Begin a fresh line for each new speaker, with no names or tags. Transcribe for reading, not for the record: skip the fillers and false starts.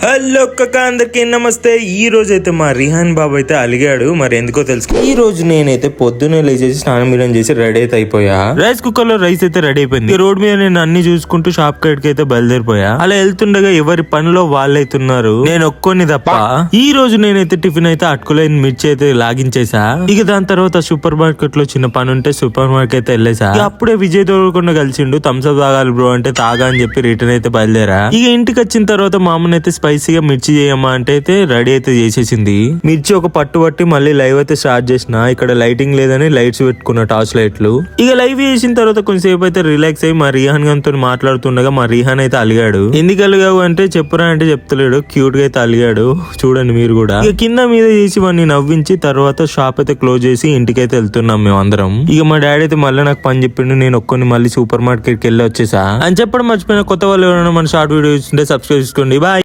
Hello అందరికి నమస్తే. ఈ రోజు అయితే మా రిహాన్ బాబు అయితే అలిగాడు, మరి ఎందుకో తెలుసుకో. ఈ రోజు నేనైతే పొద్దున్నే లేచేసి స్నానం చేసి రెడీ అయితే అయిపోయా. రైస్ కుక్కర్ లో రైస్ అయితే రెడీ అయిపోయింది. రోడ్ మీద నేను అన్ని చూసుకుంటూ షాప్ కడికి అయితే బయలుదేరిపోయా. అలా వెళ్తుండగా ఎవరి పనిలో వాళ్ళైతున్నారు, నేను ఒక్కొని తప్ప. ఈ రోజు నేనైతే టిఫిన్ అయితే అటుకులైన మిర్చి అయితే లాగించేసా. ఇక దాని తర్వాత సూపర్ మార్కెట్ లో చిన్న పని ఉంటే సూపర్ మార్కెట్ అయితే వెళ్ళేసా. అప్పుడే విజయ్ దొరకకుండా కలిసిండు. థమ్స్అప్ తాగాలి బ్రో అంటే తాగా అని చెప్పి రిటర్న్ అయితే బయలుదేరా. ఇక ఇంటికి వచ్చిన తర్వాత మా అమ్మని అయితే స్పైసీగా మిర్చి చేయమ్మా అంటే అయితే రెడీ అయితే చేసేసింది. మిర్చి ఒక పట్టు మళ్ళీ లైవ్ అయితే స్టార్ట్ చేసిన. ఇక్కడ లైటింగ్ లేదని లైట్స్ పెట్టుకున్న, టార్చ్ లైట్లు. ఇక లైవ్ చేసిన తర్వాత కొంచెంసేపు అయితే రిలాక్స్ అయ్యి మా రిహాన్ గారితో మాట్లాడుతుండగా మా రిహాన్ అయితే అలిగాడు. ఎందుకు అలిగావు అంటే చెప్పురా అంటే చెప్తలేడు. క్యూట్ గా అయితే అలిగాడు, చూడండి మీరు కూడా. ఇక కింద మీద చేసి వాడిని నవ్వించి తర్వాత షాప్ అయితే క్లోజ్ చేసి ఇంటికి అయితే వెళ్తున్నాం మేము అందరం. ఇక మా డాడీ అయితే మళ్ళీ నాకు పని చెప్పిండు. నేను ఒక్కొని మళ్ళీ సూపర్ మార్కెట్ కి వెళ్ళి వచ్చేసా అని చెప్పడం మర్చిపోయిన. కొత్త వాళ్ళు ఎవరైనా మన షార్ట్ వీడియో చూస్తుంటే సబ్స్క్రైబ్ చేసుకోండి. బాయ్.